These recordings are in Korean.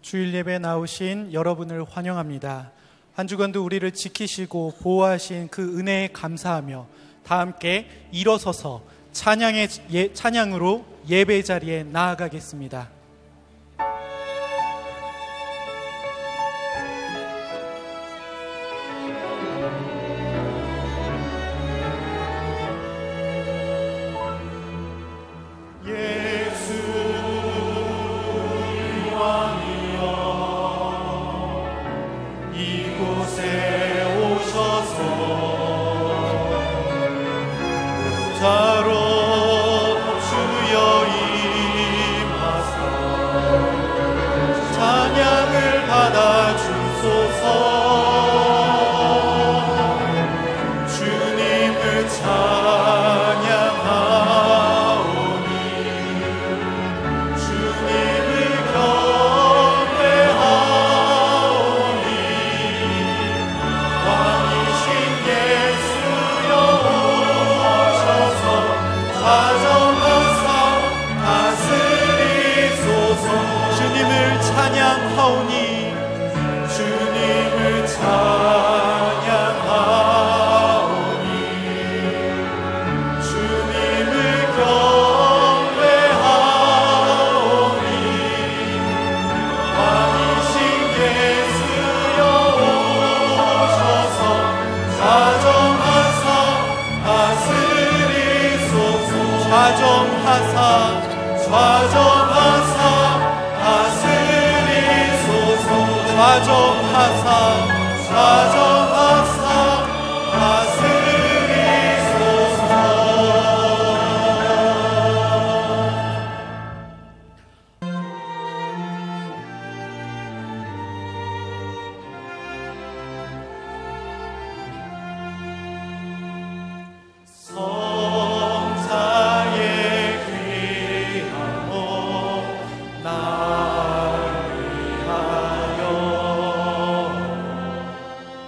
주일 예배 나오신 여러분을 환영합니다. 한 주간도 우리를 지키시고 보호하신 그 은혜에 감사하며 다 함께 일어서서 찬양으로 예배 자리에 나아가겠습니다.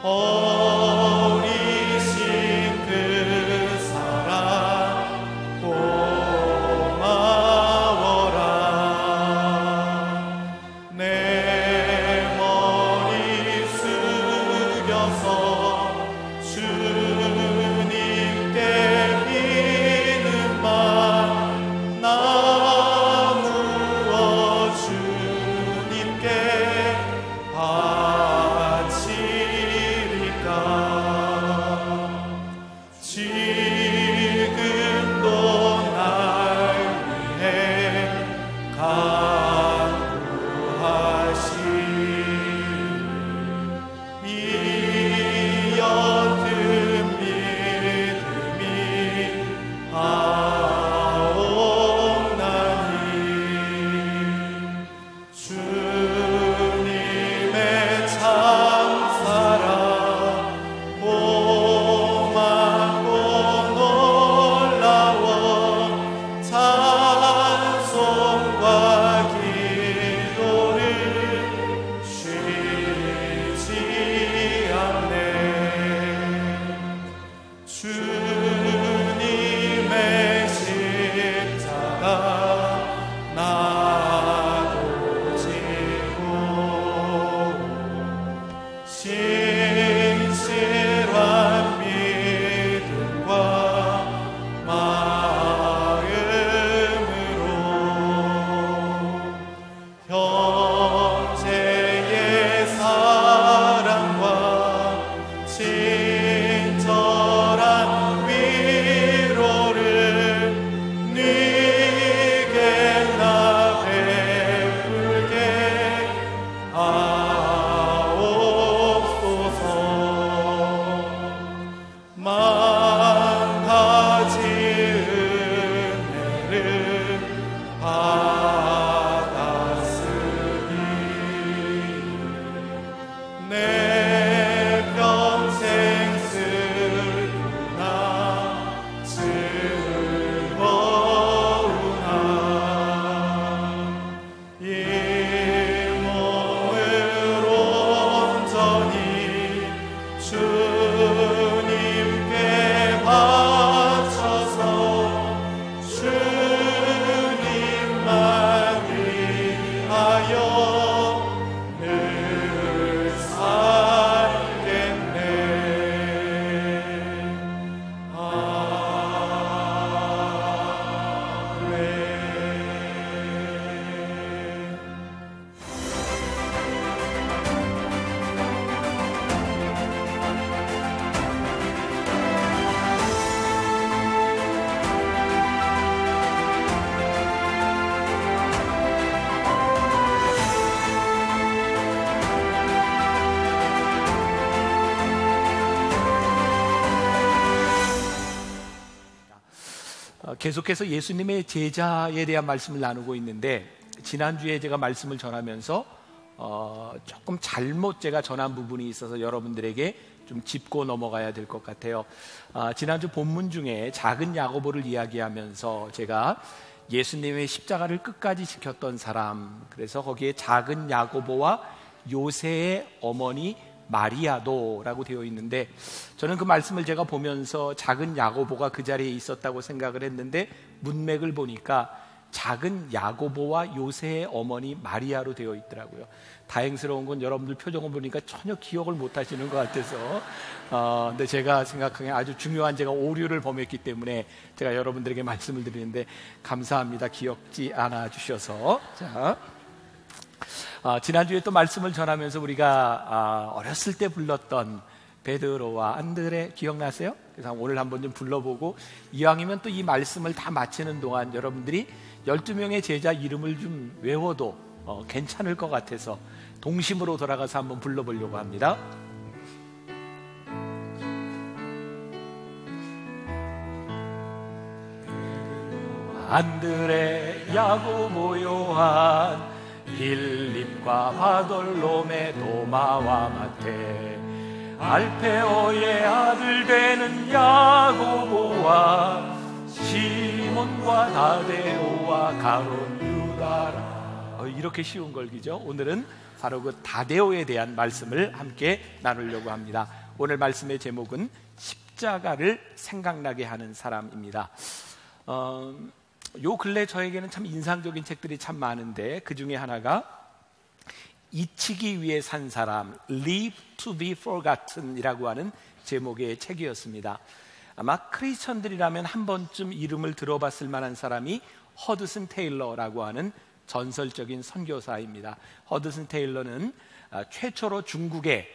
Oh 계속해서 예수님의 제자에 대한 말씀을 나누고 있는데, 지난주에 제가 말씀을 전하면서 조금 잘못 제가 전한 부분이 있어서 여러분들에게 좀 짚고 넘어가야 될 것 같아요. 지난주 본문 중에 작은 야고보를 이야기하면서 제가 예수님의 십자가를 끝까지 지켰던 사람, 그래서 거기에 작은 야고보와 요새의 어머니 마리아도라고 되어 있는데, 저는 그 말씀을 제가 보면서 작은 야고보가 그 자리에 있었다고 생각을 했는데, 문맥을 보니까 작은 야고보와 요새의 어머니 마리아로 되어 있더라고요. 다행스러운 건 여러분들 표정을 보니까 전혀 기억을 못 하시는 것 같아서 근데 제가 생각하기에 아주 중요한 제가 오류를 범했기 때문에 제가 여러분들에게 말씀을 드리는데 감사합니다. 기억지 않아 주셔서. 자, 지난주에 또 말씀을 전하면서 우리가 어렸을 때 불렀던 베드로와 안드레 기억나세요? 그래서 오늘 한번 좀 불러보고, 이왕이면 또 이 말씀을 다 마치는 동안 여러분들이 12명의 제자 이름을 좀 외워도 괜찮을 것 같아서 동심으로 돌아가서 한번 불러보려고 합니다. 안드레, 야고보, 요한, 빌립과 바돌로메, 도마와 마테, 알페오의 아들 되는 야고보와 시몬과 다데오와 가룟 유다라. 이렇게 쉬운 걸기죠. 오늘은 바로 그 다데오에 대한 말씀을 함께 나누려고 합니다. 오늘 말씀의 제목은 십자가를 생각나게 하는 사람입니다. 요 근래 저에게는 참 인상적인 책들이 참 많은데, 그 중에 하나가 잊히기 위해 산 사람, Live to be Forgotten 이라고 하는 제목의 책이었습니다. 아마 크리스천들이라면 한 번쯤 이름을 들어봤을 만한 사람이 허드슨 테일러라고 하는 전설적인 선교사입니다. 허드슨 테일러는 최초로 중국의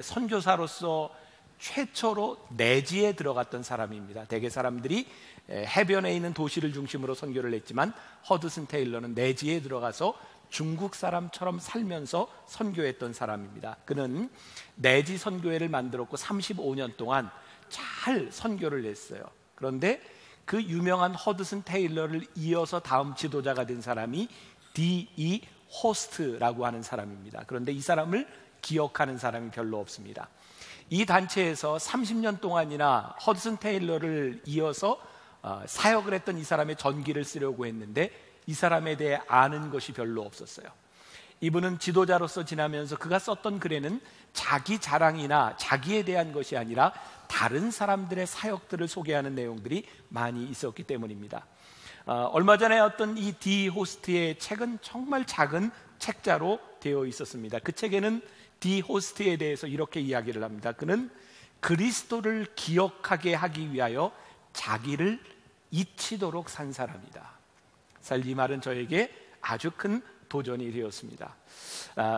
선교사로서 최초로 내지에 들어갔던 사람입니다. 대개 사람들이 해변에 있는 도시를 중심으로 선교를 했지만, 허드슨 테일러는 내지에 들어가서 중국 사람처럼 살면서 선교했던 사람입니다. 그는 내지 선교회를 만들었고 35년 동안 잘 선교를 했어요. 그런데 그 유명한 허드슨 테일러를 이어서 다음 지도자가 된 사람이 D.E. 호스트라고 하는 사람입니다. 그런데 이 사람을 기억하는 사람이 별로 없습니다. 이 단체에서 30년 동안이나 허드슨 테일러를 이어서 사역을 했던 이 사람의 전기를 쓰려고 했는데, 이 사람에 대해 아는 것이 별로 없었어요. 이분은 지도자로서 지나면서 그가 썼던 글에는 자기 자랑이나 자기에 대한 것이 아니라 다른 사람들의 사역들을 소개하는 내용들이 많이 있었기 때문입니다. 얼마 전에 어떤 이 D 호스트의 책은 정말 작은 책자로 되어 있었습니다. 그 책에는 D 호스트에 대해서 이렇게 이야기를 합니다. 그는 그리스도를 기억하게 하기 위하여 자기를 잊히도록 산 사람이다. 사실 이 말은 저에게 아주 큰 도전이 되었습니다.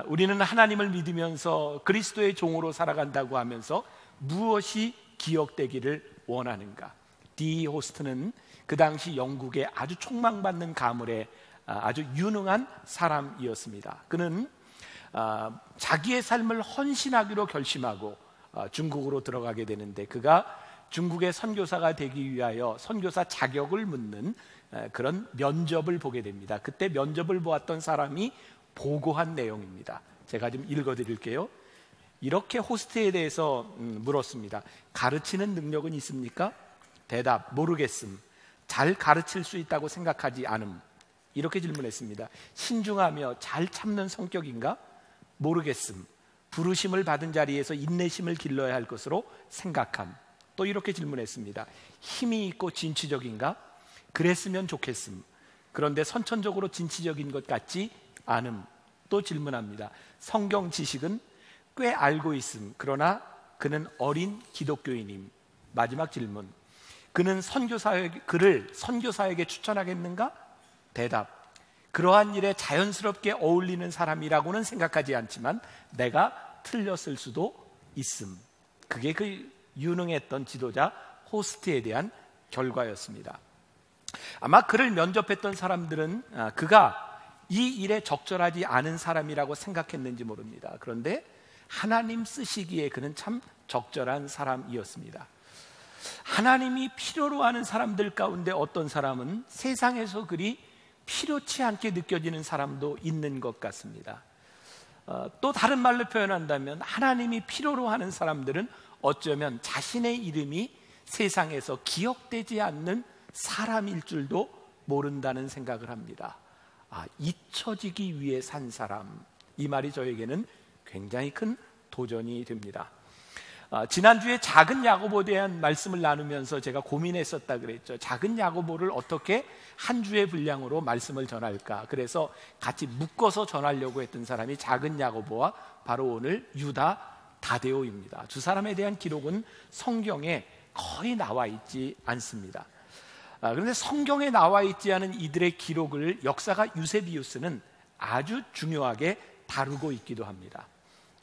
우리는 하나님을 믿으면서 그리스도의 종으로 살아간다고 하면서 무엇이 기억되기를 원하는가? D 호스트는 그 당시 영국의 아주 촉망받는 가문의 아주 유능한 사람이었습니다. 그는 자기의 삶을 헌신하기로 결심하고 중국으로 들어가게 되는데, 그가 중국의 선교사가 되기 위하여 선교사 자격을 묻는 그런 면접을 보게 됩니다. 그때 면접을 보았던 사람이 보고한 내용입니다. 제가 좀 읽어드릴게요. 이렇게 호스트에 대해서 물었습니다. 가르치는 능력은 있습니까? 대답, 모르겠음. 잘 가르칠 수 있다고 생각하지 않음. 이렇게 질문했습니다. 신중하며 잘 참는 성격인가? 모르겠음. 부르심을 받은 자리에서 인내심을 길러야 할 것으로 생각함. 또 이렇게 질문했습니다. 힘이 있고 진취적인가? 그랬으면 좋겠음. 그런데 선천적으로 진취적인 것 같지 않음. 또 질문합니다. 성경 지식은 꽤 알고 있음. 그러나 그는 어린 기독교인임. 마지막 질문. 그는 그를 선교사에게 추천하겠는가? 대답. 그러한 일에 자연스럽게 어울리는 사람이라고는 생각하지 않지만 내가 틀렸을 수도 있음. 그게 그 유능했던 지도자 호스트에 대한 결과였습니다. 아마 그를 면접했던 사람들은 그가 이 일에 적절하지 않은 사람이라고 생각했는지 모릅니다. 그런데 하나님 쓰시기에 그는 참 적절한 사람이었습니다. 하나님이 필요로 하는 사람들 가운데 어떤 사람은 세상에서 그리 필요치 않게 느껴지는 사람도 있는 것 같습니다. 또 다른 말로 표현한다면 하나님이 필요로 하는 사람들은 어쩌면 자신의 이름이 세상에서 기억되지 않는 사람일 줄도 모른다는 생각을 합니다. 잊혀지기 위해 산 사람, 이 말이 저에게는 굉장히 큰 도전이 됩니다. 지난주에 작은 야고보에 대한 말씀을 나누면서 제가 고민했었다 그랬죠. 작은 야고보를 어떻게 한 주의 분량으로 말씀을 전할까? 그래서 같이 묶어서 전하려고 했던 사람이 작은 야고보와 바로 오늘 유다 다데오입니다. 두 사람에 대한 기록은 성경에 거의 나와 있지 않습니다. 그런데 성경에 나와 있지 않은 이들의 기록을 역사가 유세비우스는 아주 중요하게 다루고 있기도 합니다.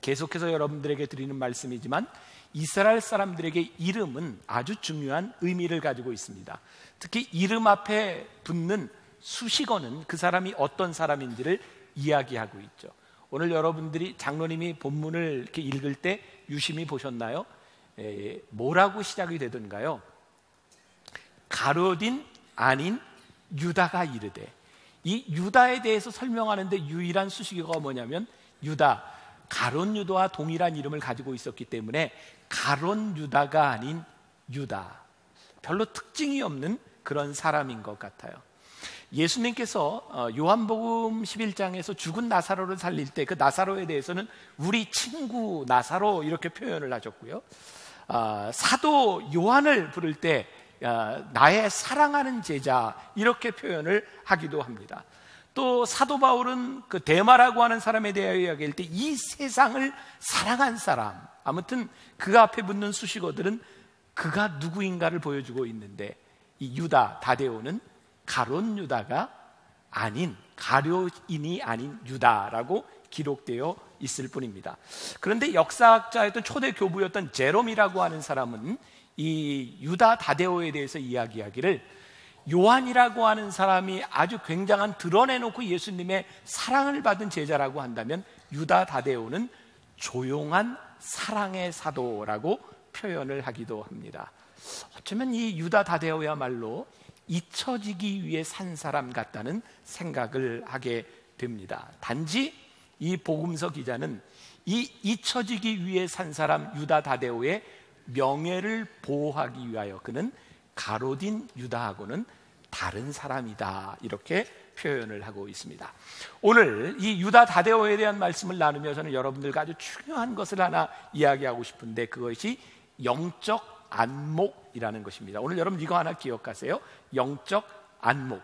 계속해서 여러분들에게 드리는 말씀이지만 이스라엘 사람들에게 이름은 아주 중요한 의미를 가지고 있습니다. 특히 이름 앞에 붙는 수식어는 그 사람이 어떤 사람인지를 이야기하고 있죠. 오늘 여러분들이 장로님이 본문을 이렇게 읽을 때 유심히 보셨나요? 뭐라고 시작이 되던가요? 가룟인 아닌 유다가 이르되, 이 유다에 대해서 설명하는데 유일한 수식어가 뭐냐면 유다, 가론 유다와 동일한 이름을 가지고 있었기 때문에 가론 유다가 아닌 유다, 별로 특징이 없는 그런 사람인 것 같아요. 예수님께서 요한복음 11장에서 죽은 나사로를 살릴 때 그 나사로에 대해서는 우리 친구 나사로 이렇게 표현을 하셨고요. 사도 요한을 부를 때 나의 사랑하는 제자 이렇게 표현을 하기도 합니다. 또 사도 바울은 그 데마라고 하는 사람에 대하여 이야기할 때 이 세상을 사랑한 사람, 아무튼 그 앞에 붙는 수식어들은 그가 누구인가를 보여주고 있는데, 이 유다 다데오는 가론 유다가 아닌, 가룟인이 아닌 유다라고 기록되어 있을 뿐입니다. 그런데 역사학자였던 초대 교부였던 제롬이라고 하는 사람은 이 유다 다데오에 대해서 이야기하기를, 요한이라고 하는 사람이 아주 굉장한 드러내놓고 예수님의 사랑을 받은 제자라고 한다면 유다 다데오는 조용한 사랑의 사도라고 표현을 하기도 합니다. 어쩌면 이 유다 다데오야말로 잊혀지기 위해 산 사람 같다는 생각을 하게 됩니다. 단지 이 복음서 기자는 이 잊혀지기 위해 산 사람 유다 다데오의 명예를 보호하기 위하여 그는 가롯인 유다하고는 다른 사람이다, 이렇게 표현을 하고 있습니다. 오늘 이 유다 다데오에 대한 말씀을 나누며 저는 여러분들과 아주 중요한 것을 하나 이야기하고 싶은데, 그것이 영적 안목이라는 것입니다. 오늘 여러분 이거 하나 기억하세요. 영적 안목.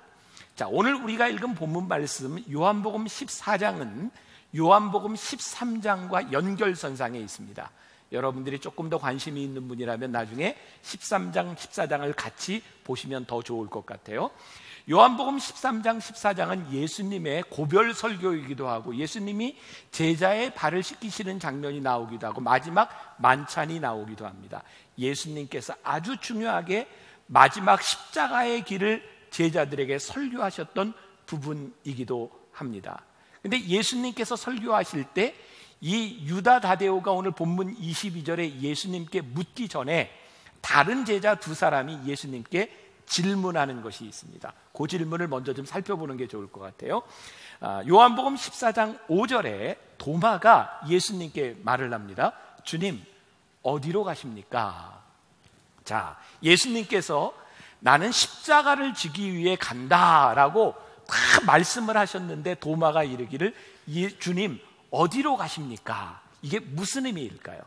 자, 오늘 우리가 읽은 본문 말씀 요한복음 14장은 요한복음 13장과 연결선상에 있습니다. 여러분들이 조금 더 관심이 있는 분이라면 나중에 13장, 14장을 같이 보시면 더 좋을 것 같아요. 요한복음 13장, 14장은 예수님의 고별 설교이기도 하고 예수님이 제자의 발을 씻기시는 장면이 나오기도 하고 마지막 만찬이 나오기도 합니다. 예수님께서 아주 중요하게 마지막 십자가의 길을 제자들에게 설교하셨던 부분이기도 합니다. 그런데 예수님께서 설교하실 때 이 유다 다데오가 오늘 본문 22절에 예수님께 묻기 전에 다른 제자 두 사람이 예수님께 질문하는 것이 있습니다. 그 질문을 먼저 좀 살펴보는 게 좋을 것 같아요. 요한복음 14장 5절에 도마가 예수님께 말을 합니다. 주님, 어디로 가십니까? 자, 예수님께서 나는 십자가를 지기 위해 간다라고 다 말씀을 하셨는데 도마가 이르기를 주님, 어디로 가십니까? 이게 무슨 의미일까요?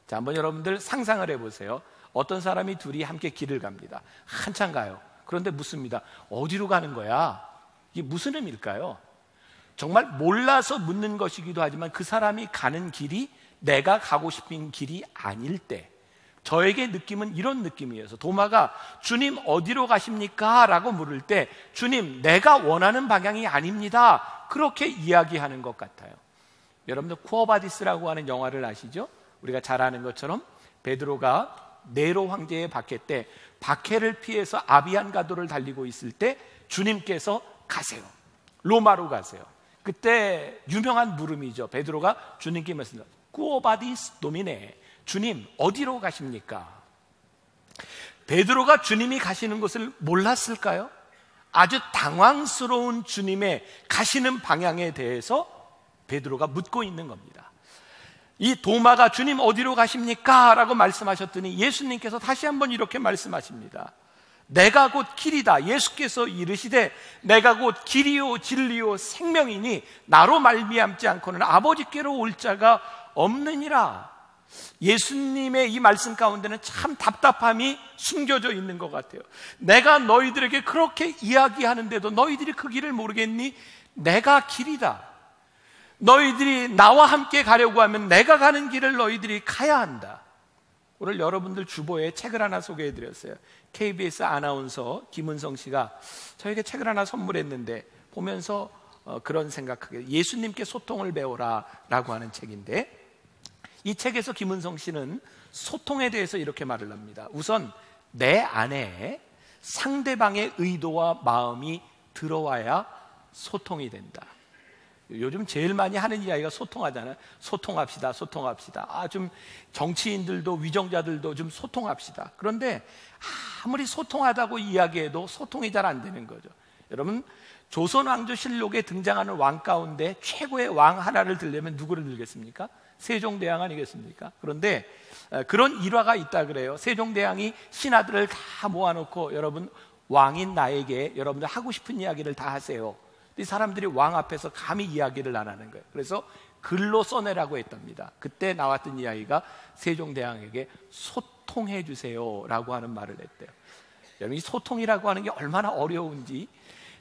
자, 한번 여러분들 상상을 해보세요. 어떤 사람이 둘이 함께 길을 갑니다. 한참 가요. 그런데 묻습니다. 어디로 가는 거야? 이게 무슨 의미일까요? 정말 몰라서 묻는 것이기도 하지만 그 사람이 가는 길이 내가 가고 싶은 길이 아닐 때 저에게 느낌은 이런 느낌이어서 도마가 주님 어디로 가십니까? 라고 물을 때 주님, 내가 원하는 방향이 아닙니다. 그렇게 이야기하는 것 같아요. 여러분들 쿠어바디스라고 하는 영화를 아시죠? 우리가 잘 아는 것처럼 베드로가 네로 황제의 박해 때 박해를 피해서 아비안 가도를 달리고 있을 때 주님께서 가세요. 로마로 가세요. 그때 유명한 물음이죠. 베드로가 주님께 말씀합니다. 쿠어바디스 도미네. 주님 어디로 가십니까? 베드로가 주님이 가시는 곳을 몰랐을까요? 아주 당황스러운 주님의 가시는 방향에 대해서 베드로가 묻고 있는 겁니다. 이 도마가 주님 어디로 가십니까? 라고 말씀하셨더니 예수님께서 다시 한번 이렇게 말씀하십니다. 내가 곧 길이다. 예수께서 이르시되 내가 곧 길이요 진리요 생명이니 나로 말미암지 않고는 아버지께로 올 자가 없느니라. 예수님의 이 말씀 가운데는 참 답답함이 숨겨져 있는 것 같아요. 내가 너희들에게 그렇게 이야기하는데도 너희들이 그 길을 모르겠니? 내가 길이다. 너희들이 나와 함께 가려고 하면 내가 가는 길을 너희들이 가야 한다. 오늘 여러분들 주보에 책을 하나 소개해드렸어요. KBS 아나운서 김은성 씨가 저에게 책을 하나 선물했는데 보면서 그런 생각하게, 예수님께 소통을 배워라 라고 하는 책인데, 이 책에서 김은성 씨는 소통에 대해서 이렇게 말을 합니다. 우선 내 안에 상대방의 의도와 마음이 들어와야 소통이 된다. 요즘 제일 많이 하는 이야기가 소통하잖아요. 소통합시다, 소통합시다. 좀 정치인들도 위정자들도 좀 소통합시다. 그런데 아무리 소통하다고 이야기해도 소통이 잘 안 되는 거죠. 여러분, 조선왕조실록에 등장하는 왕 가운데 최고의 왕 하나를 들려면 누구를 들겠습니까? 세종대왕 아니겠습니까? 그런데 그런 일화가 있다 그래요. 세종대왕이 신하들을 다 모아놓고 여러분, 왕인 나에게 여러분들 하고 싶은 이야기를 다 하세요. 이 사람들이 왕 앞에서 감히 이야기를 안 하는 거예요. 그래서 글로 써내라고 했답니다. 그때 나왔던 이야기가 세종대왕에게 소통해 주세요 라고 하는 말을 했대요. 여러분, 이 소통이라고 하는 게 얼마나 어려운지,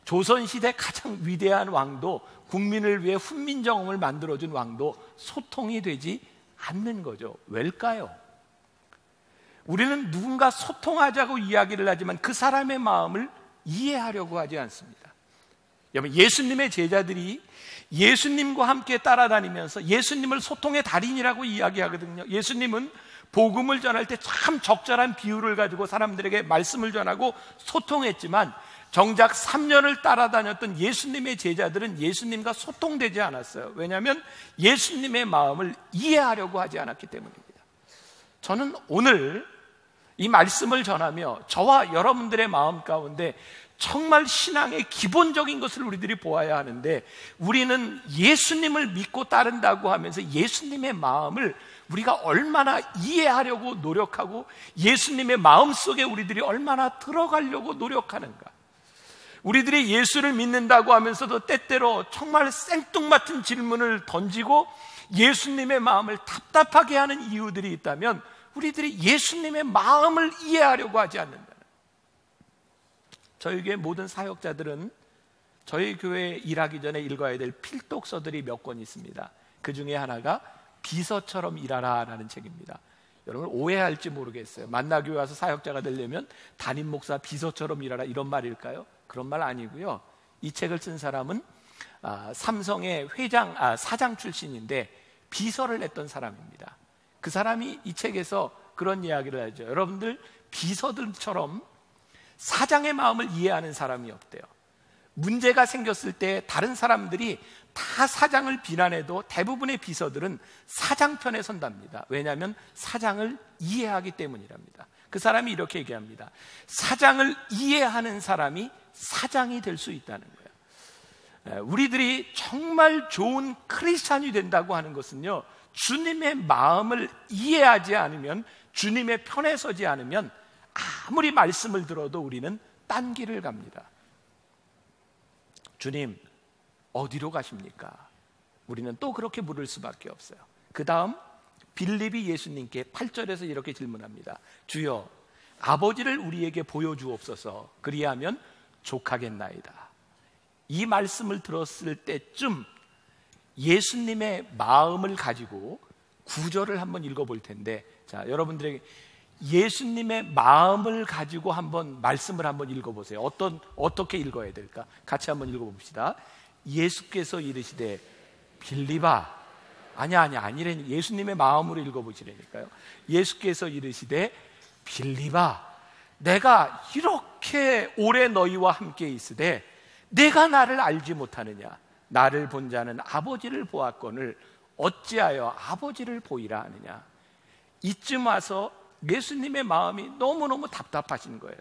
조선시대 가장 위대한 왕도, 국민을 위해 훈민정음을 만들어준 왕도 소통이 되지 않는 거죠. 왜일까요? 우리는 누군가 소통하자고 이야기를 하지만 그 사람의 마음을 이해하려고 하지 않습니다. 여러분, 예수님의 제자들이 예수님과 함께 따라다니면서 예수님을 소통의 달인이라고 이야기하거든요. 예수님은 복음을 전할 때 참 적절한 비유를 가지고 사람들에게 말씀을 전하고 소통했지만, 정작 3년을 따라다녔던 예수님의 제자들은 예수님과 소통되지 않았어요. 왜냐하면 예수님의 마음을 이해하려고 하지 않았기 때문입니다. 저는 오늘 이 말씀을 전하며 저와 여러분들의 마음 가운데 정말 신앙의 기본적인 것을 우리들이 보아야 하는데, 우리는 예수님을 믿고 따른다고 하면서 예수님의 마음을 우리가 얼마나 이해하려고 노력하고 예수님의 마음속에 우리들이 얼마나 들어가려고 노력하는가. 우리들이 예수를 믿는다고 하면서도 때때로 정말 생뚱맞은 질문을 던지고 예수님의 마음을 답답하게 하는 이유들이 있다면 우리들이 예수님의 마음을 이해하려고 하지 않는다. 저희 교회 모든 사역자들은 저희 교회에 일하기 전에 읽어야 될 필독서들이 몇 권 있습니다. 그 중에 하나가 비서처럼 일하라 라는 책입니다. 여러분 오해할지 모르겠어요. 만나교회 와서 사역자가 되려면 담임 목사 비서처럼 일하라 이런 말일까요? 그런 말 아니고요. 이 책을 쓴 사람은 삼성의 사장 출신인데 비서를 했던 사람입니다. 그 사람이 이 책에서 그런 이야기를 하죠. 여러분들 비서들처럼 사장의 마음을 이해하는 사람이 없대요. 문제가 생겼을 때 다른 사람들이 다 사장을 비난해도 대부분의 비서들은 사장 편에 선답니다. 왜냐하면 사장을 이해하기 때문이랍니다. 그 사람이 이렇게 얘기합니다. 사장을 이해하는 사람이 사장이 될 수 있다는 거예요. 우리들이 정말 좋은 크리스찬이 된다고 하는 것은요, 주님의 마음을 이해하지 않으면, 주님의 편에 서지 않으면 아무리 말씀을 들어도 우리는 딴 길을 갑니다. 주님 어디로 가십니까? 우리는 또 그렇게 물을 수밖에 없어요. 그 다음 빌립이 예수님께 8절에서 이렇게 질문합니다. 주여 아버지를 우리에게 보여주옵소서. 그리하면 족하겠나이다. 이 말씀을 들었을 때쯤 예수님의 마음을 가지고 구절을 한번 읽어볼 텐데, 자, 여러분들에게 예수님의 마음을 가지고 한번 말씀을 한번 읽어보세요. 어떻게 읽어야 될까? 같이 한번 읽어봅시다. 예수께서 이르시되 빌립아, 아니래. 예수님의 마음으로 읽어보시라니까요. 예수께서 이르시되 빌립아, 내가 이렇게 오래 너희와 함께 있으되 내가 나를 알지 못하느냐? 나를 본 자는 아버지를 보았거늘 어찌하여 아버지를 보이라 하느냐? 이쯤 와서 예수님의 마음이 너무너무 답답하신 거예요.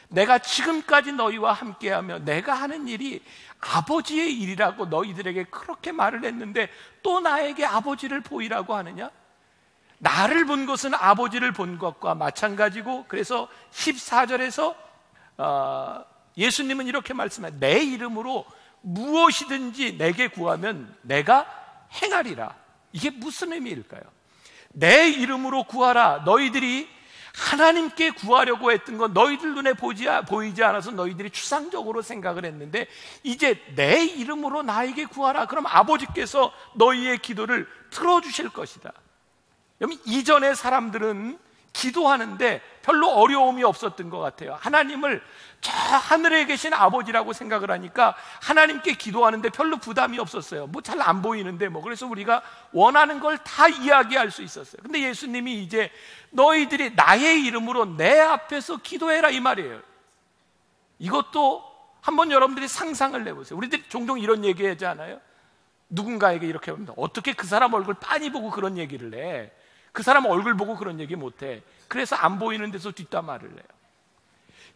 내가 지금까지 너희와 함께하며 내가 하는 일이 아버지의 일이라고 너희들에게 그렇게 말을 했는데 또 나에게 아버지를 보이라고 하느냐? 나를 본 것은 아버지를 본 것과 마찬가지고, 그래서 14절에서 예수님은 이렇게 말씀해요. 내 이름으로 무엇이든지 내게 구하면 내가 행하리라. 이게 무슨 의미일까요? 내 이름으로 구하라. 너희들이 하나님께 구하려고 했던 건 너희들 눈에 보이지 않아서 너희들이 추상적으로 생각을 했는데, 이제 내 이름으로 나에게 구하라. 그럼 아버지께서 너희의 기도를 들어주실 것이다. 여러분, 이전의 사람들은 기도하는데 별로 어려움이 없었던 것 같아요. 하나님을 저 하늘에 계신 아버지라고 생각을 하니까 하나님께 기도하는데 별로 부담이 없었어요. 뭐 잘 안 보이는데 그래서 우리가 원하는 걸 다 이야기할 수 있었어요. 근데 예수님이 이제 너희들이 나의 이름으로 내 앞에서 기도해라, 이 말이에요. 이것도 한번 여러분들이 상상을 해보세요. 우리들이 종종 이런 얘기 하지 않아요? 누군가에게 이렇게 합니다. 어떻게 그 사람 얼굴 빤히 보고 그런 얘기를 해? 그 사람 얼굴 보고 그런 얘기 못해. 그래서 안 보이는 데서 뒷담화를 해요.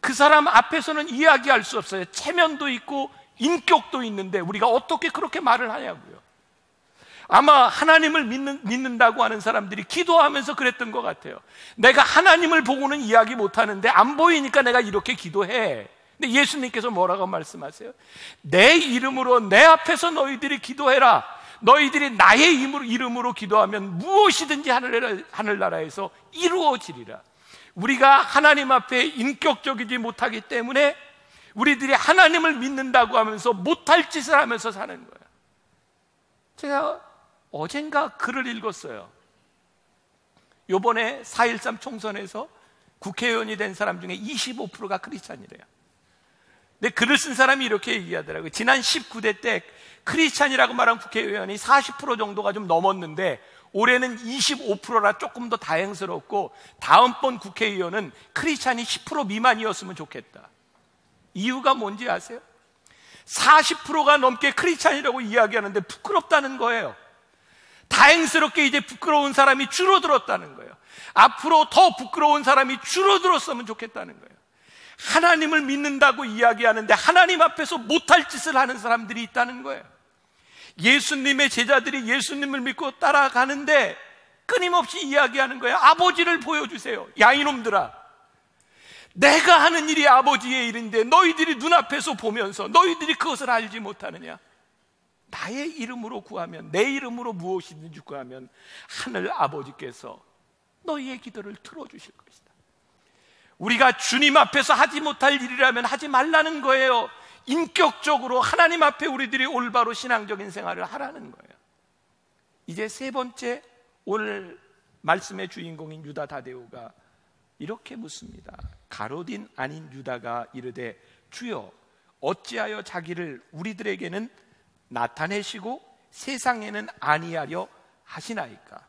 그 사람 앞에서는 이야기할 수 없어요. 체면도 있고 인격도 있는데 우리가 어떻게 그렇게 말을 하냐고요. 아마 하나님을 믿는다고 하는 사람들이 기도하면서 그랬던 것 같아요. 내가 하나님을 보고는 이야기 못하는데 안 보이니까 내가 이렇게 기도해. 근데 예수님께서 뭐라고 말씀하세요? 내 이름으로 내 앞에서 너희들이 기도해라. 너희들이 나의 이름으로 기도하면 무엇이든지 하늘나라에서 이루어지리라. 우리가 하나님 앞에 인격적이지 못하기 때문에 우리들이 하나님을 믿는다고 하면서 못할 짓을 하면서 사는 거예요. 제가 어젠가 글을 읽었어요. 요번에 4.13 총선에서 국회의원이 된 사람 중에 25%가 크리스찬이래요. 근데 글을 쓴 사람이 이렇게 얘기하더라고요. 지난 19대 때 크리스찬이라고 말한 국회의원이 40% 정도가 좀 넘었는데 올해는 25%라 조금 더 다행스럽고 다음번 국회의원은 크리스찬이 10% 미만이었으면 좋겠다. 이유가 뭔지 아세요? 40%가 넘게 크리스찬이라고 이야기하는데 부끄럽다는 거예요. 다행스럽게 이제 부끄러운 사람이 줄어들었다는 거예요. 앞으로 더 부끄러운 사람이 줄어들었으면 좋겠다는 거예요. 하나님을 믿는다고 이야기하는데 하나님 앞에서 못할 짓을 하는 사람들이 있다는 거예요. 예수님의 제자들이 예수님을 믿고 따라가는데 끊임없이 이야기하는 거예요. 아버지를 보여주세요. 야, 이놈들아, 내가 하는 일이 아버지의 일인데 너희들이 눈앞에서 보면서 너희들이 그것을 알지 못하느냐? 나의 이름으로 구하면, 내 이름으로 무엇이든지 구하면 하늘 아버지께서 너희의 기도를 들어주실 것이다. 우리가 주님 앞에서 하지 못할 일이라면 하지 말라는 거예요. 인격적으로 하나님 앞에 우리들이 올바로 신앙적인 생활을 하라는 거예요. 이제 세 번째, 오늘 말씀의 주인공인 유다 다데오가 이렇게 묻습니다. 가롯인 아닌 유다가 이르되 주여 어찌하여 자기를 우리들에게는 나타내시고 세상에는 아니하려 하시나이까?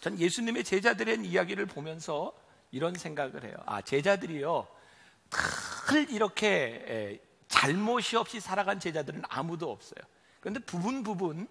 전 예수님의 제자들의 이야기를 보면서 이런 생각을 해요. 제자들이요, 늘 이렇게 잘못이 없이 살아간 제자들은 아무도 없어요. 그런데 부분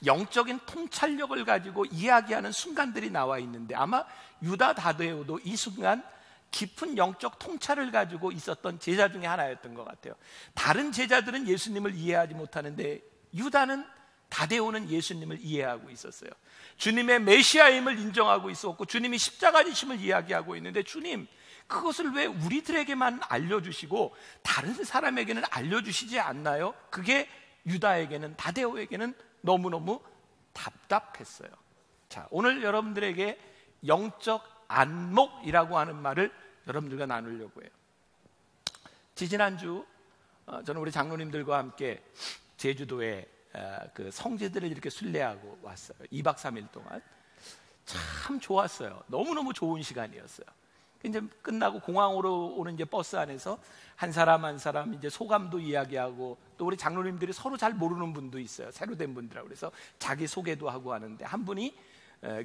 영적인 통찰력을 가지고 이야기하는 순간들이 나와 있는데 아마 유다 다데오도 이 순간 깊은 영적 통찰을 가지고 있었던 제자 중에 하나였던 것 같아요. 다른 제자들은 예수님을 이해하지 못하는데 유다는, 다데오는 예수님을 이해하고 있었어요. 주님의 메시아임을 인정하고 있었고 주님이 십자가 지심을 이야기하고 있는데 주님, 그것을 왜 우리들에게만 알려주시고 다른 사람에게는 알려주시지 않나요? 그게 유다에게는, 다데오에게는 너무너무 답답했어요. 자, 오늘 여러분들에게 영적 안목이라고 하는 말을 여러분들과 나누려고 해요. 지지난주 저는 우리 장로님들과 함께 제주도에 그 성지들을 이렇게 순례하고 왔어요. 2박 3일 동안 참 좋았어요. 너무너무 좋은 시간이었어요. 이제 끝나고 공항으로 오는 이제 버스 안에서 한 사람 한 사람 이제 소감도 이야기하고, 또 우리 장로님들이 서로 잘 모르는 분도 있어요. 새로 된 분들하고. 그래서 자기 소개도 하고 하는데 한 분이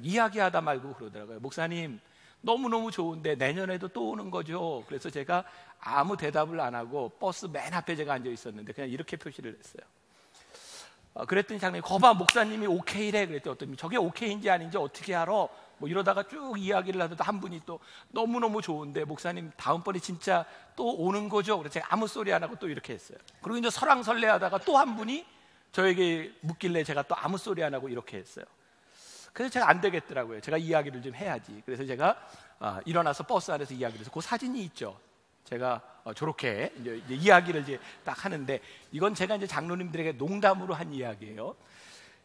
이야기하다 말고 그러더라고요. 목사님, 너무너무 좋은데 내년에도 또 오는 거죠? 그래서 제가 아무 대답을 안 하고 버스 맨 앞에 제가 앉아 있었는데 그냥 이렇게 표시를 했어요. 그랬더니 장로님이 거봐 목사님이 오케이래 그랬더니 저게 오케이인지 아닌지 어떻게 알아? 뭐 이러다가 쭉 이야기를 하다가 한 분이 또 너무너무 좋은데 목사님 다음번에 진짜 또 오는 거죠? 그래서 제가 아무 소리 안 하고 또 이렇게 했어요. 그리고 이제 설왕설래 하다가 또 한 분이 저에게 묻길래 제가 또 아무 소리 안 하고 이렇게 했어요. 그래서 제가 안 되겠더라고요. 제가 이야기를 좀 해야지. 그래서 제가 일어나서 버스 안에서 이야기를 해서 그 사진이 있죠. 제가 저렇게 이제 이야기를 이제 딱 하는데 이건 제가 이제 장로님들에게 농담으로 한 이야기예요.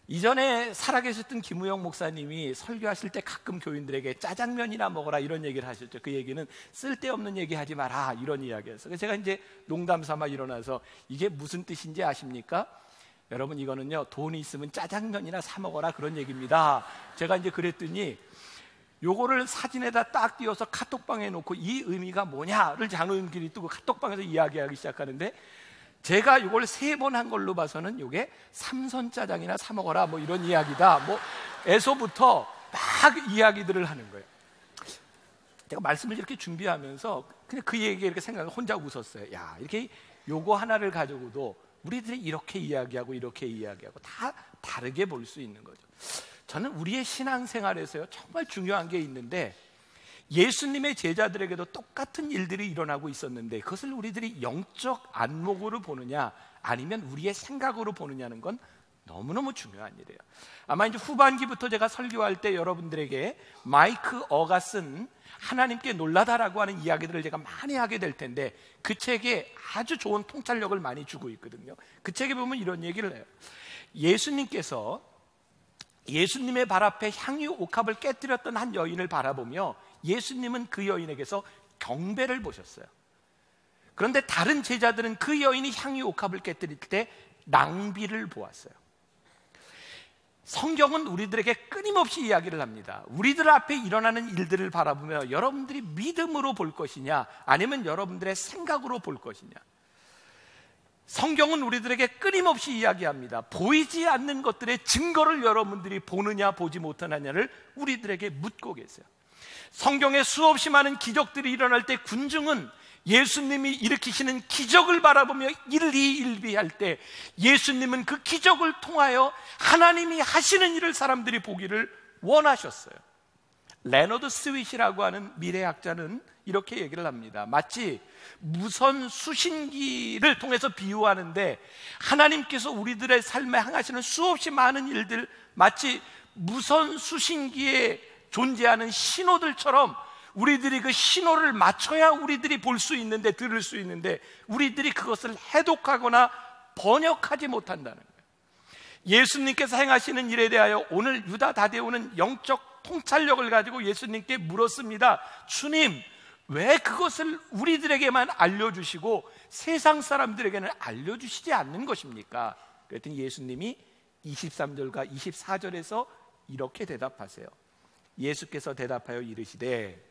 이전에 살아계셨던 김우영 목사님이 설교하실 때 가끔 교인들에게 짜장면이나 먹어라 이런 얘기를 하셨죠. 그 얘기는 쓸데없는 얘기 하지 마라 이런 이야기였어요. 그래서 제가 이제 농담 삼아 일어나서 이게 무슨 뜻인지 아십니까? 여러분 이거는요 돈이 있으면 짜장면이나 사 먹어라 그런 얘기입니다. 제가 이제 그랬더니 요거를 사진에다 딱 띄워서 카톡방에 놓고 이 의미가 뭐냐를 장로님끼리 또 그 카톡방에서 이야기하기 시작하는데 제가 이걸 3번 한 걸로 봐서는 이게 삼선 짜장이나 사 먹어라 뭐 이런 이야기다 뭐 에서부터 막 이야기들을 하는 거예요. 제가 말씀을 이렇게 준비하면서 그냥 그 얘기에 이렇게 생각하고 혼자 웃었어요. 야 이렇게 요거 하나를 가지고도 우리들이 이렇게 이야기하고 이렇게 이야기하고 다 다르게 볼 수 있는 거죠. 저는 우리의 신앙생활에서요 정말 중요한 게 있는데 예수님의 제자들에게도 똑같은 일들이 일어나고 있었는데 그것을 우리들이 영적 안목으로 보느냐 아니면 우리의 생각으로 보느냐는 건 너무너무 중요한 일이에요. 아마 이제 후반기부터 제가 설교할 때 여러분들에게 마이크 어가슨 하나님께 놀라다라고 하는 이야기들을 제가 많이 하게 될 텐데 그 책에 아주 좋은 통찰력을 많이 주고 있거든요. 그 책에 보면 이런 얘기를 해요. 예수님께서 예수님의 발 앞에 향유 옥합을 깨뜨렸던 한 여인을 바라보며 예수님은 그 여인에게서 경배를 보셨어요. 그런데 다른 제자들은 그 여인이 향유 옥합을 깨뜨릴 때 낭비를 보았어요. 성경은 우리들에게 끊임없이 이야기를 합니다. 우리들 앞에 일어나는 일들을 바라보며 여러분들이 믿음으로 볼 것이냐 아니면 여러분들의 생각으로 볼 것이냐. 성경은 우리들에게 끊임없이 이야기합니다. 보이지 않는 것들의 증거를 여러분들이 보느냐 보지 못하느냐를 우리들에게 묻고 계세요. 성경에 수없이 많은 기적들이 일어날 때 군중은 예수님이 일으키시는 기적을 바라보며 일희일비할 때 예수님은 그 기적을 통하여 하나님이 하시는 일을 사람들이 보기를 원하셨어요. 레너드 스윗이라고 하는 미래학자는 이렇게 얘기를 합니다. 마치 무선 수신기를 통해서 비유하는데 하나님께서 우리들의 삶에 행하시는 수없이 많은 일들 마치 무선 수신기에 존재하는 신호들처럼 우리들이 그 신호를 맞춰야 우리들이 볼 수 있는데 들을 수 있는데 우리들이 그것을 해독하거나 번역하지 못한다는 거예요. 예수님께서 행하시는 일에 대하여 오늘 유다 다데오는 영적 통찰력을 가지고 예수님께 물었습니다. 주님, 왜 그것을 우리들에게만 알려주시고 세상 사람들에게는 알려주시지 않는 것입니까? 그랬더니 예수님이 23절과 24절에서 이렇게 대답하세요. 예수께서 대답하여 이르시되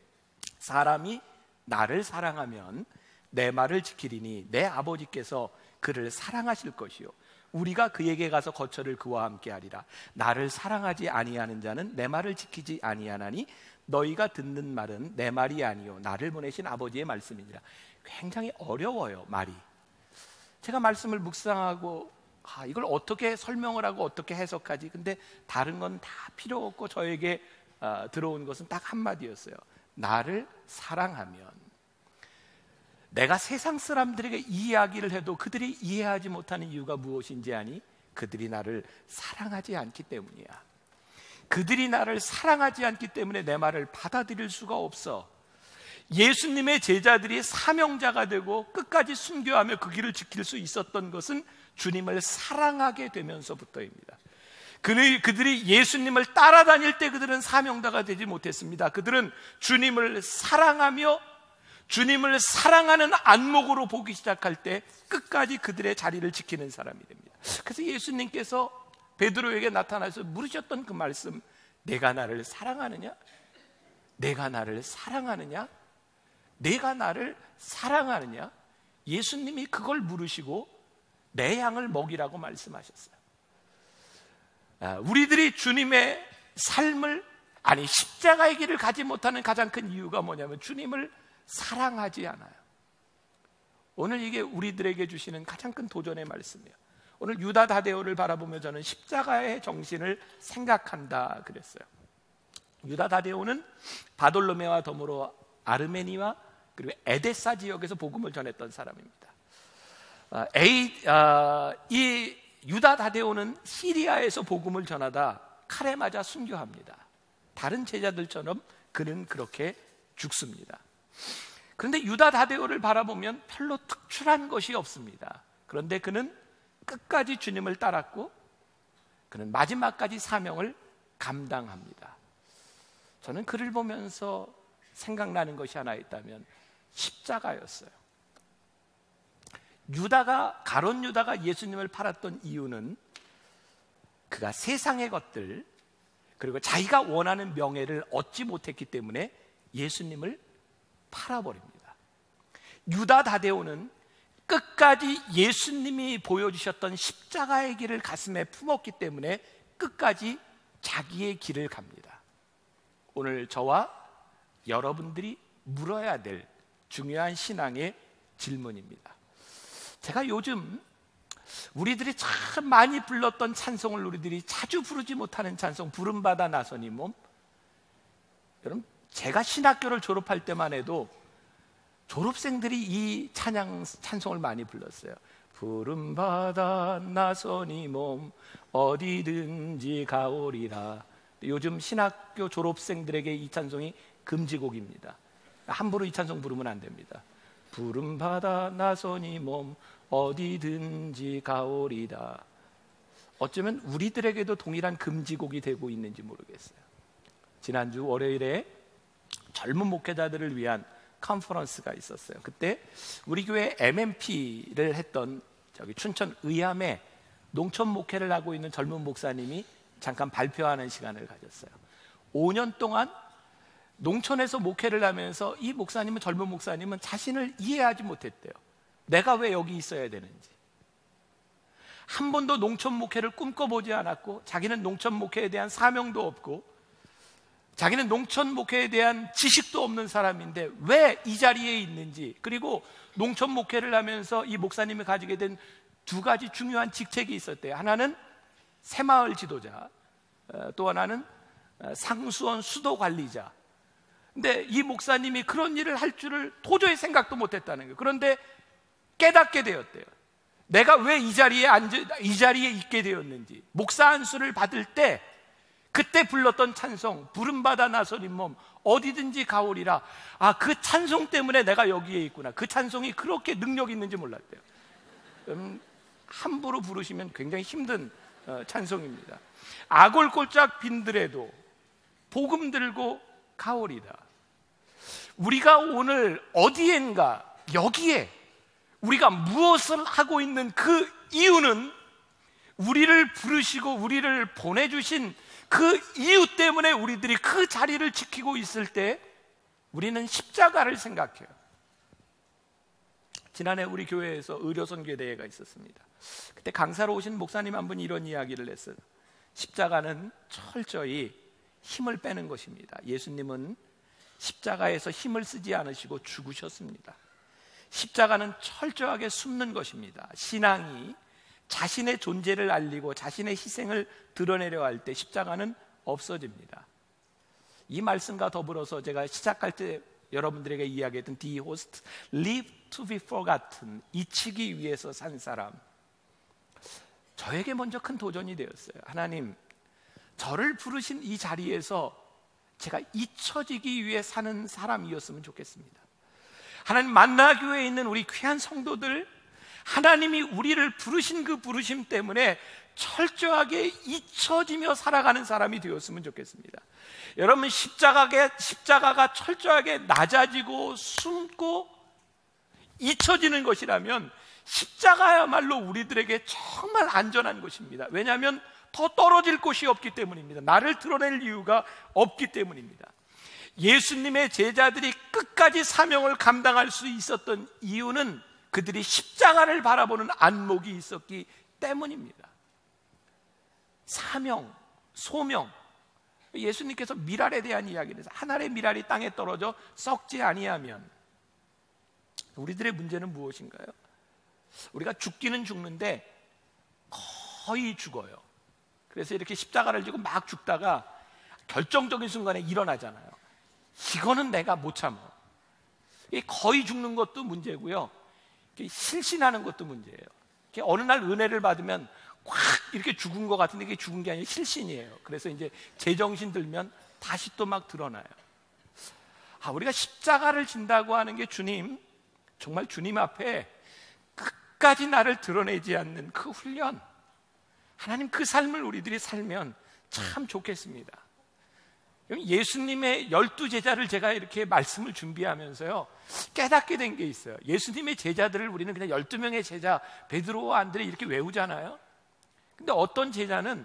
사람이 나를 사랑하면 내 말을 지키리니 내 아버지께서 그를 사랑하실 것이요 우리가 그에게 가서 거처를 그와 함께 하리라. 나를 사랑하지 아니하는 자는 내 말을 지키지 아니하나니 너희가 듣는 말은 내 말이 아니요 나를 보내신 아버지의 말씀이니라. 굉장히 어려워요 말이. 제가 말씀을 묵상하고 이걸 어떻게 설명을 하고 어떻게 해석하지. 근데 다른 건 다 필요 없고 저에게 들어온 것은 딱 한마디였어요. 나를 사랑하면. 내가 세상 사람들에게 이 이야기를 해도 그들이 이해하지 못하는 이유가 무엇인지 아니? 그들이 나를 사랑하지 않기 때문이야. 그들이 나를 사랑하지 않기 때문에 내 말을 받아들일 수가 없어. 예수님의 제자들이 사명자가 되고 끝까지 순교하며 그 길을 지킬 수 있었던 것은 주님을 사랑하게 되면서부터입니다. 그들이 예수님을 따라다닐 때 그들은 사명자가 되지 못했습니다. 그들은 주님을 사랑하며 주님을 사랑하는 안목으로 보기 시작할 때 끝까지 그들의 자리를 지키는 사람이 됩니다. 그래서 예수님께서 베드로에게 나타나서 물으셨던 그 말씀, 내가 나를 사랑하느냐? 내가 나를 사랑하느냐? 내가 나를 사랑하느냐? 예수님이 그걸 물으시고 내 양을 먹이라고 말씀하셨어요. 우리들이 주님의 삶을 십자가의 길을 가지 못하는 가장 큰 이유가 뭐냐면 주님을 사랑하지 않아요. 오늘 이게 우리들에게 주시는 가장 큰 도전의 말씀이에요. 오늘 유다 다데오를 바라보며 저는 십자가의 정신을 생각한다 그랬어요. 유다 다데오는 바돌로메와 더불어 아르메니와 그리고 에데사 지역에서 복음을 전했던 사람입니다. 이 유다 다데오는 시리아에서 복음을 전하다 칼에 맞아 순교합니다. 다른 제자들처럼 그는 그렇게 죽습니다. 그런데 유다 다데오를 바라보면 별로 특출한 것이 없습니다. 그런데 그는 끝까지 주님을 따랐고 그는 마지막까지 사명을 감당합니다. 저는 그를 보면서 생각나는 것이 하나 있다면 십자가였어요. 가룟 유다가 예수님을 팔았던 이유는 그가 세상의 것들 그리고 자기가 원하는 명예를 얻지 못했기 때문에 예수님을 팔아버립니다. 유다 다데오는 끝까지 예수님이 보여주셨던 십자가의 길을 가슴에 품었기 때문에 끝까지 자기의 길을 갑니다. 오늘 저와 여러분들이 물어야 될 중요한 신앙의 질문입니다. 제가 요즘 우리들이 참 많이 불렀던 찬송을 우리들이 자주 부르지 못하는 찬송, 부름받아 나서니 몸. 여러분, 제가 신학교를 졸업할 때만 해도 졸업생들이 이 찬송을 많이 불렀어요. 부름받아 나서니 몸 어디든지 가오리라. 요즘 신학교 졸업생들에게 이 찬송이 금지곡입니다. 함부로 이 찬송 부르면 안 됩니다. 부름받아 나서니 몸 어디든지 가오리다. 어쩌면 우리들에게도 동일한 금지곡이 되고 있는지 모르겠어요. 지난주 월요일에 젊은 목회자들을 위한 컨퍼런스가 있었어요. 그때 우리 교회 MMP를 했던 춘천 의암에 농촌 목회를 하고 있는 젊은 목사님이 잠깐 발표하는 시간을 가졌어요. 5년 동안 농촌에서 목회를 하면서 이 목사님은, 젊은 목사님은 자신을 이해하지 못했대요. 내가 왜 여기 있어야 되는지. 한 번도 농촌 목회를 꿈꿔보지 않았고, 자기는 농촌 목회에 대한 사명도 없고, 자기는 농촌 목회에 대한 지식도 없는 사람인데 왜 이 자리에 있는지, 그리고 농촌 목회를 하면서 이 목사님이 가지게 된 두 가지 중요한 직책이 있었대요. 하나는 새마을 지도자, 또 하나는 상수원 수도 관리자. 근데 이 목사님이 그런 일을 할 줄을 도저히 생각도 못했다는 거예요. 그런데 깨닫게 되었대요. 내가 왜 이 자리에 있게 되었는지. 목사 안수를 받을 때 그때 불렀던 찬송, 부름받아 나서린 몸 어디든지 가오리라. 아, 그 찬송 때문에 내가 여기에 있구나. 그 찬송이 그렇게 능력 있는지 몰랐대요. 함부로 부르시면 굉장히 힘든 찬송입니다. 아골골짝 빈들에도 복음 들고 가오리다. 우리가 오늘 어디엔가, 여기에 우리가 무엇을 하고 있는 그 이유는 우리를 부르시고 우리를 보내주신 그 이유 때문에 우리들이 그 자리를 지키고 있을 때 우리는 십자가를 생각해요. 지난해 우리 교회에서 의료선교대회가 있었습니다. 그때 강사로 오신 목사님 한 분이 이런 이야기를 했어요. 십자가는 철저히 힘을 빼는 것입니다. 예수님은 십자가에서 힘을 쓰지 않으시고 죽으셨습니다. 십자가는 철저하게 숨는 것입니다. 신앙이 자신의 존재를 알리고 자신의 희생을 드러내려 할 때 십자가는 없어집니다. 이 말씀과 더불어서 제가 시작할 때 여러분들에게 이야기했던 Die Host, Live to be Forgotten, 잊히기 위해서 산 사람. 저에게 먼저 큰 도전이 되었어요. 하나님, 저를 부르신 이 자리에서 제가 잊혀지기 위해 사는 사람이었으면 좋겠습니다. 하나님, 만나교회에 있는 우리 귀한 성도들, 하나님이 우리를 부르신 그 부르심 때문에 철저하게 잊혀지며 살아가는 사람이 되었으면 좋겠습니다. 여러분, 십자가가 철저하게 낮아지고 숨고 잊혀지는 것이라면 십자가야말로 우리들에게 정말 안전한 것입니다. 왜냐하면 더 떨어질 곳이 없기 때문입니다. 나를 드러낼 이유가 없기 때문입니다. 예수님의 제자들이 끝까지 사명을 감당할 수 있었던 이유는 그들이 십자가를 바라보는 안목이 있었기 때문입니다. 사명, 소명. 예수님께서 미랄에 대한 이야기를 해서 한 알의 미랄이 땅에 떨어져 썩지 아니하면, 우리들의 문제는 무엇인가요? 우리가 죽기는 죽는데 거의 죽어요. 그래서 이렇게 십자가를 지고 막 죽다가 결정적인 순간에 일어나잖아요. 이거는 내가 못 참아. 거의 죽는 것도 문제고요, 실신하는 것도 문제예요. 어느 날 은혜를 받으면 꽉 이렇게 죽은 것 같은데 이게 죽은 게 아니라 실신이에요. 그래서 이제 제정신 들면 다시 또 막 드러나요. 우리가 십자가를 진다고 하는 게 정말 주님 앞에 끝까지 나를 드러내지 않는 그 훈련, 하나님 그 삶을 우리들이 살면 참 좋겠습니다. 예수님의 12제자를 제가 이렇게 말씀을 준비하면서요, 깨닫게 된 게 있어요. 예수님의 제자들을 우리는 그냥 12명의 제자 베드로와 안드레 이렇게 외우잖아요. 근데 어떤 제자는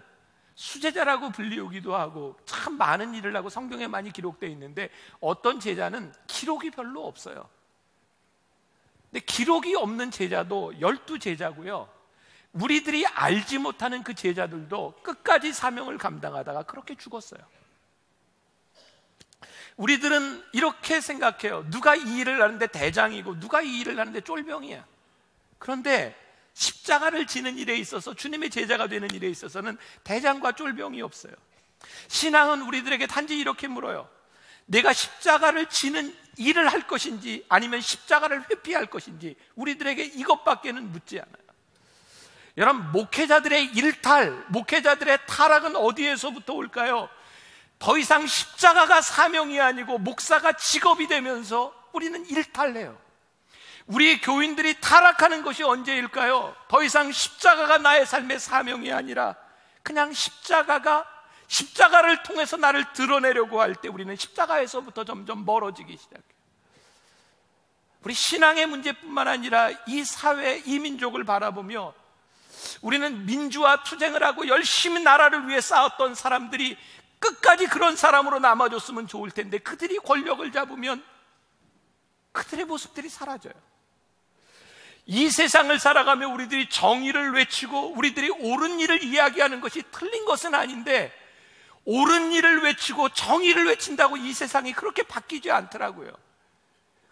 수제자라고 불리우기도 하고 참 많은 일을 하고 성경에 많이 기록되어 있는데, 어떤 제자는 기록이 별로 없어요. 근데 기록이 없는 제자도 12제자고요, 우리들이 알지 못하는 그 제자들도 끝까지 사명을 감당하다가 그렇게 죽었어요. 우리들은 이렇게 생각해요. 누가 이 일을 하는데 대장이고 누가 이 일을 하는데 쫄병이야. 그런데 십자가를 지는 일에 있어서, 주님의 제자가 되는 일에 있어서는 대장과 쫄병이 없어요. 신앙은 우리들에게 단지 이렇게 물어요. 내가 십자가를 지는 일을 할 것인지 아니면 십자가를 회피할 것인지 우리들에게 이것밖에는 묻지 않아요. 여러분, 목회자들의 일탈, 목회자들의 타락은 어디에서부터 올까요? 더 이상 십자가가 사명이 아니고 목사가 직업이 되면서 우리는 일탈해요. 우리 교인들이 타락하는 것이 언제일까요? 더 이상 십자가가 나의 삶의 사명이 아니라 그냥 십자가를 통해서 나를 드러내려고 할 때 우리는 십자가에서부터 점점 멀어지기 시작해요. 우리 신앙의 문제뿐만 아니라 이 사회, 이 민족을 바라보며 우리는 민주화 투쟁을 하고 열심히 나라를 위해 싸웠던 사람들이 끝까지 그런 사람으로 남아줬으면 좋을 텐데, 그들이 권력을 잡으면 그들의 모습들이 사라져요. 이 세상을 살아가며 우리들이 정의를 외치고 우리들이 옳은 일을 이야기하는 것이 틀린 것은 아닌데, 옳은 일을 외치고 정의를 외친다고 이 세상이 그렇게 바뀌지 않더라고요.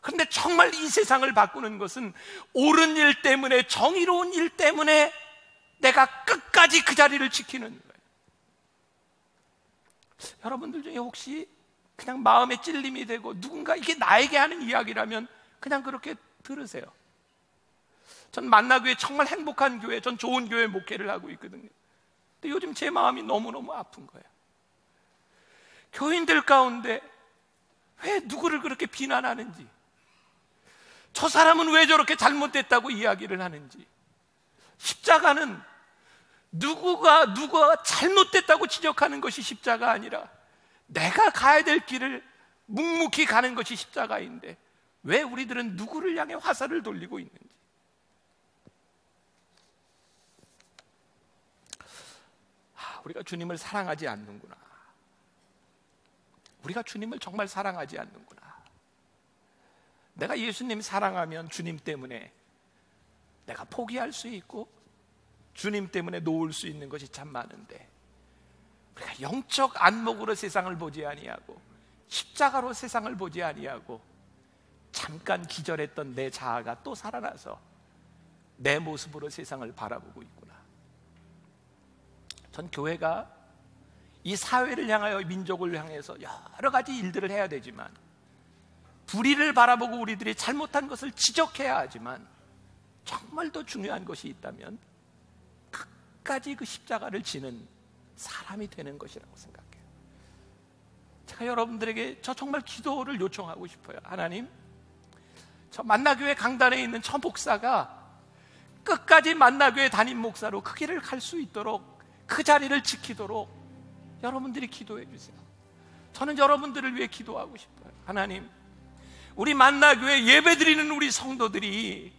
그런데 정말 이 세상을 바꾸는 것은 옳은 일 때문에, 정의로운 일 때문에 내가 끝까지 그 자리를 지키는 거예요. 여러분들 중에 혹시 그냥 마음에 찔림이 되고 누군가 이게 나에게 하는 이야기라면 그냥 그렇게 들으세요. 전 만나교회 정말 행복한 교회, 전 좋은 교회 목회를 하고 있거든요. 근데 요즘 제 마음이 너무너무 아픈 거예요. 교인들 가운데 왜 누구를 그렇게 비난하는지, 저 사람은 왜 저렇게 잘못됐다고 이야기를 하는지. 십자가는 누가 잘못됐다고 지적하는 것이 십자가 아니라 내가 가야 될 길을 묵묵히 가는 것이 십자가인데, 왜 우리들은 누구를 향해 화살을 돌리고 있는지. 우리가 주님을 사랑하지 않는구나. 우리가 주님을 정말 사랑하지 않는구나. 내가 예수님 사랑하면 주님 때문에 내가 포기할 수 있고 주님 때문에 놓을 수 있는 것이 참 많은데, 우리가 영적 안목으로 세상을 보지 아니하고 십자가로 세상을 보지 아니하고 잠깐 기절했던 내 자아가 또 살아나서 내 모습으로 세상을 바라보고 있구나. 전 교회가 이 사회를 향하여, 민족을 향해서 여러 가지 일들을 해야 되지만, 불의를 바라보고 우리들이 잘못한 것을 지적해야 하지만, 정말 더 중요한 것이 있다면 끝까지 그 십자가를 지는 사람이 되는 것이라고 생각해요. 제가 여러분들에게 정말 기도를 요청하고 싶어요. 하나님, 저 만나교회 강단에 있는 저 목사가 끝까지 만나교회 담임 목사로 그 길을 갈 수 있도록, 그 자리를 지키도록 여러분들이 기도해 주세요. 저는 여러분들을 위해 기도하고 싶어요. 하나님, 우리 만나교회 예배드리는 우리 성도들이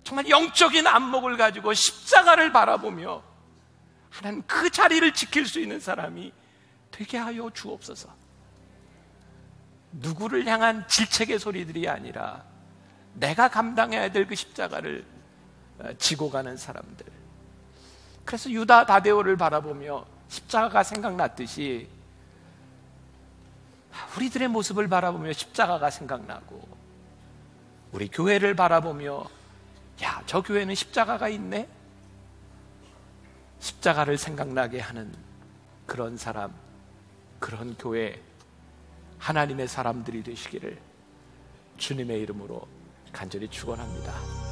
정말 영적인 안목을 가지고 십자가를 바라보며 하나님 그 자리를 지킬 수 있는 사람이 되게 하여 주옵소서. 누구를 향한 질책의 소리들이 아니라 내가 감당해야 될 그 십자가를 지고 가는 사람들. 그래서 유다 다데오를 바라보며 십자가가 생각났듯이 우리들의 모습을 바라보며 십자가가 생각나고, 우리 교회를 바라보며 야, 저 교회는 십자가가 있네? 십자가를 생각나게 하는 그런 사람, 그런 교회, 하나님의 사람들이 되시기를 주님의 이름으로 간절히 축원합니다.